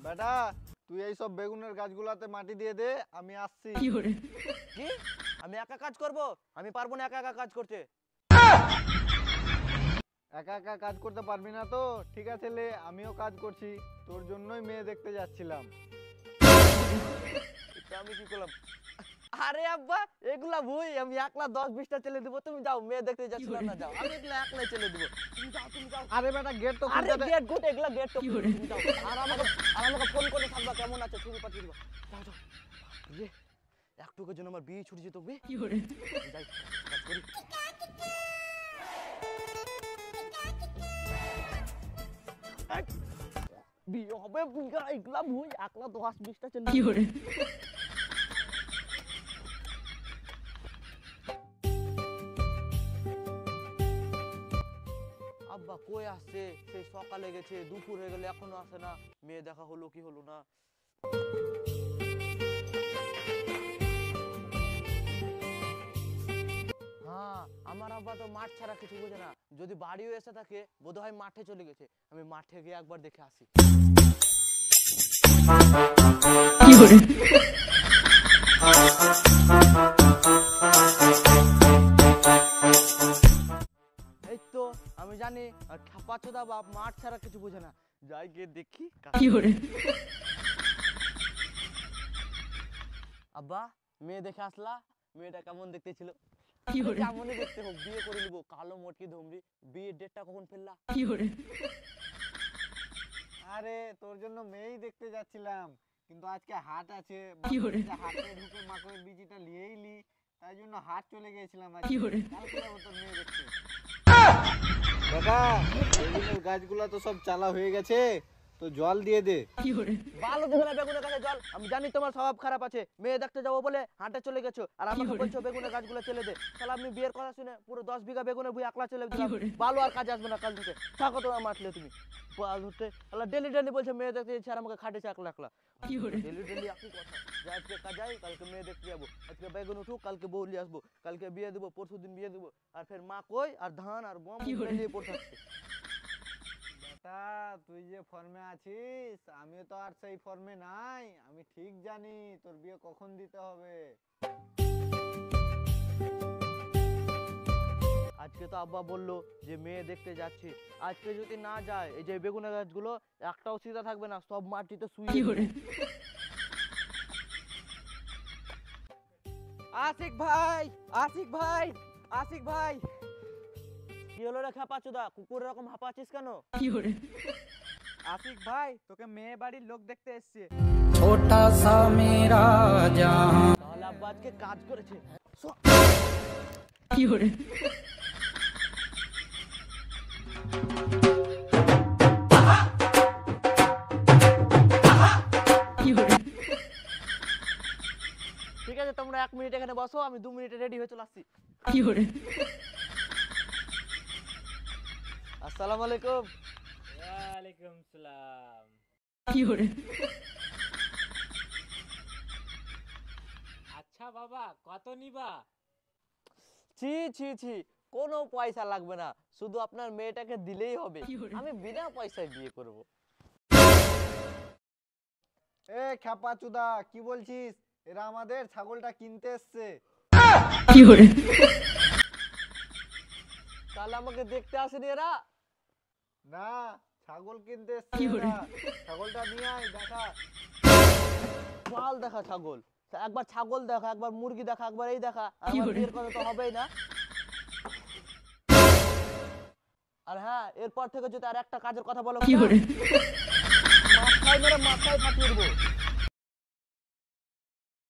বেটা তুই এই সব বেগুনের গাছগুলাতে মাটি দিয়ে দে, আমি আসছি। কি আমি একা কাজ করব? আমি পারবো না একা একা কাজ করতে। একা একা কাজ করতে পারবি না তো? ঠিক আছে লে, আমিও কাজ করছি, তোর জন্যই মেয়ে দেখতে যাচ্ছিলাম। আমি কি করলাম? আরে আব্বা এগুলা ভুই, আমি একলা 10-20টা ছেলে দেব, তুমি যাও মেয়ে দেখতে যাচ্ছিলাম না, যাও আমি এগুলা একলাই ছেলে দেব, তুমি যাও। আরে বেটা গেট তো আরে খুলতে দে। গেট গুট এগুলা গেট তো তুমি যাও। আর আমাকে ফোন করে থাকবা কেমন আছে, ছবি পাঠিয়ে দিবা। যাও রে, একটুকুর জন্য আমার বিয়ে ছুটি যেত বে। যাই কাজ করি। বিয়ে হবে এগুলা ভুই, একলা 10-20টা ছেলে। আব্বা কই আসছে? সেই সকালে গেছে, দুপুর হয়ে গেলে এখনো আসে না। মেয়ে দেখা হলো কি হলো না। হ্যাঁ, আমার আব্বা তো মাঠ ছাড়া কিছু বোঝে না। যদি বাড়িও এসে থাকে বোধহয় মাঠে চলে গেছে। আমি মাঠে গিয়ে একবার দেখে আসি। এই তো আমি জানি খাপাচোদা বাপ মাঠ ছাড়া কিছু বোঝে না। যাই গিয়ে দেখি। আব্বা মেয়ে দেখে আসলা, মেয়েটা কেমন দেখতে ছিল? কেমনই দেখতে হোক, বিয়ে করে নিবো। কালো মোটকি ধমরি, বিয়ের ডেটটা কখন ফেললা? আরে তোর জন্য মেয়েই দেখতে যাচ্ছিলাম, কিন্তু আজকে হাট আছে, হাটে ঢুকে মাকড়ের বিচিটা নিয়েই লি, তাই জন্য হাট চলে গিয়েছিলাম। কালকে যাবো তোর মেয়ে দেখতে। দাদা বেগুনের গাছগুলা তো সব চালা হয়ে গেছে, তো জল দিয়ে দে। ভালো দেবে না বেগুনের গাছে জল? আমি জানি তোমার স্বভাব খারাপ আছে। মেয়ে দেখতে যাবো বলে হাটে চলে গেছো, আর আমাকে বলছো বেগুনের গাছগুলো চলে দে। তাহলে আমি বিয়ের কথা শুনে পুরো 10 বিঘা বেগুনের ভুঁই একলা চলে দিলাম। ভালো আর কাজে আসবে না কাল থেকে। থাকো তোমার মাঠলে তুমি। বাল হতে আল্লাহ ডেলি ডেলি বলছে মেয়ে দেখতে যাচ্ছি, আর আমাকে খাটেছে একলা একলা। ডেলি ডেলি একই কথা যে আজকে কাজ যাই, কালকে মেয়ে দেখতে যাবো, আজকে বেগুন উঠুক, কালকে বউ নিয়ে আসবো, কালকে বিয়ে দেবো, পরশু দিন বিয়ে দেবো, আর ফের মা কই আর ধান আর গম নিয়ে পড়ে থাকছে। বেটা তুই যে ফর্মে আছিস, আমিও তো আর সেই ফর্মে নাই। আমি ঠিক জানি তোর বিয়ে কখন দিতে হবে। আজকে তো আব্বা বললো যে মেয়ে দেখতে যাচ্ছি, আজকে যদি না যায় এই যে বেগুনের গাছগুলো একটাও সিধা থাকবে না, সব মাটিতে শুয়ে। আশিক ভাই, আশিক ভাই, আশিক ভাই, কি হলো রে খাপাচোদা? কুকুরের রকম হাঁপাচ্ছিস কেন? আশিক ভাই তোকে মেয়ে বাড়ির লোক দেখতে এসছে। ছোটা সা মেরা জাহান। তাহলে আব্বা আজকে কাজ করেছে। ঠিক আছে তোমরা 1 মিনিট এখানে বসো, আমি 2 মিনিটে রেডি হয়ে চলে আসছি। আসসালামু আলাইকুম। ওয়ালাইকুম সালাম। আচ্ছা বাবা কত নিবা? ছি ছি ছি, কোনো পয়সা লাগবে না, শুধু আপনার মেয়েটাকে দিলেই হবে। আমি বিনা পয়সায় বিয়ে করব। এ খ্যাপাচুদা কি বলছিস? এরা আমাদের ছাগলটা কিনতে এসছে। তাহলে আমাকে দেখতে আসেনি এরা? না, ছাগল কিনতে এসছে এরা। ছাগলটা নিয়ে আয়, দেখা। পাল দেখা ছাগল, একবার ছাগল দেখা, একবার মুরগি দেখা, একবার এই দেখা, আর আমার বিয়ের কথা তো হবেই না। আর হ্যাঁ, এরপর থেকে যদি আর একটা কাজের কথা বলো, মাথায় মেরে মাথায় ফাটিয়ে দেবো।